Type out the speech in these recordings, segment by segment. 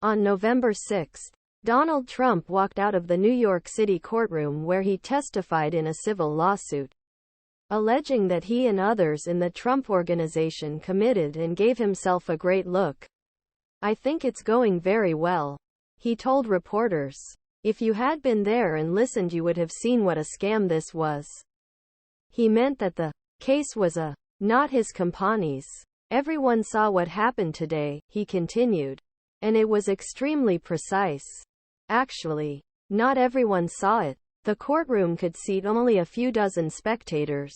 On November 6, Donald Trump walked out of the New York City courtroom where he testified in a civil lawsuit, alleging that he and others in the Trump Organization committed and gave himself a great look. "I think it's going very well," he told reporters. "If you had been there and listened, you would have seen what a scam this was." He meant that the case was not his company's. "Everyone saw what happened today," he continued. "And it was extremely precise. Actually, not everyone saw it. The courtroom could seat only a few dozen spectators.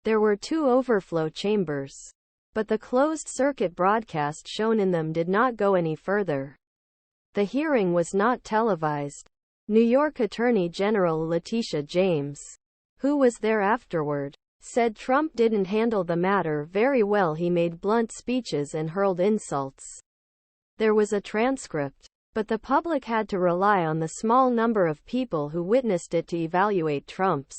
There were 2 overflow chambers, but the closed-circuit broadcast shown in them did not go any further." The hearing was not televised. New York Attorney General Letitia James, who was there afterward, said Trump didn't handle the matter very well. He made blunt speeches and hurled insults. There was a transcript, but the public had to rely on the small number of people who witnessed it to evaluate Trump's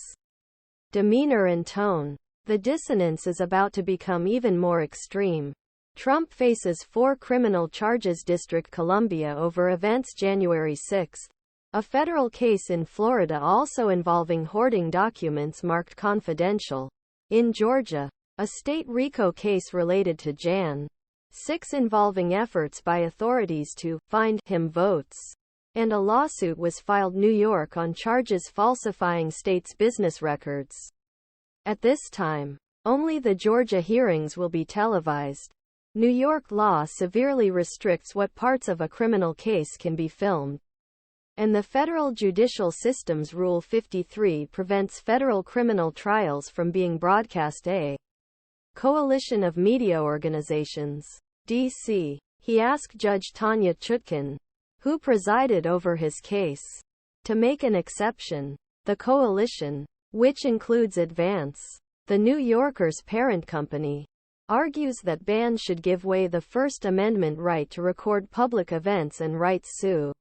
demeanor and tone. The dissonance is about to become even more extreme. Trump faces 4 criminal charges. District Columbia over events January 6, a federal case in Florida also involving hoarding documents marked confidential. In Georgia, a state RICO case related to Jan. 6 involving efforts by authorities to find him votes, and a lawsuit was filed New York on charges falsifying state's business records. At this time, only the Georgia hearings will be televised. New York law severely restricts what parts of a criminal case can be filmed, and the federal judicial system's Rule 53 prevents federal criminal trials from being broadcast. A coalition of media organizations, D.C. He asked Judge Tanya Chutkan, who presided over his case, to make an exception. The coalition, which includes Advance, the New Yorker's parent company, argues that bans should give way the First Amendment right to record public events and rights sue.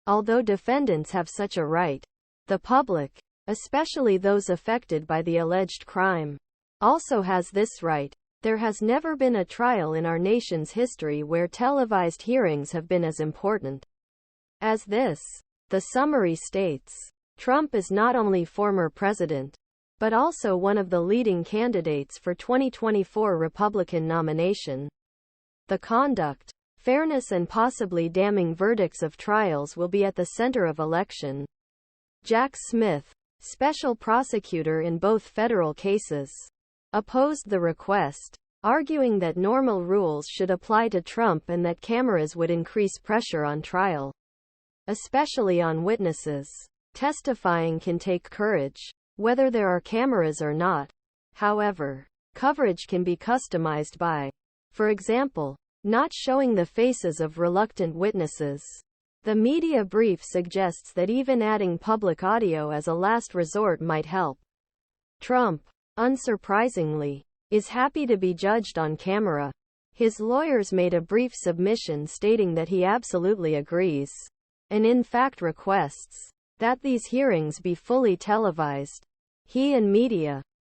Although defendants have such a right, the public, especially those affected by the alleged crime, also has this right. There has never been a trial in our nation's history where televised hearings have been as important as this. The summary states, Trump is not only former president, but also one of the leading candidates for 2024 Republican nomination. The conduct, fairness and possibly damning verdicts of trials will be at the center of election. Jack Smith, special prosecutor in both federal cases, opposed the request, arguing that normal rules should apply to Trump and that cameras would increase pressure on trial, especially on witnesses. Testifying can take courage, whether there are cameras or not. However, coverage can be customized by, for example, not showing the faces of reluctant witnesses. The media brief suggests that even adding public audio as a last resort might help. Trump, unsurprisingly, is happy to be judged on camera. His lawyers made a brief submission stating that he absolutely agrees, and in fact requests, that these hearings be fully televised. He and media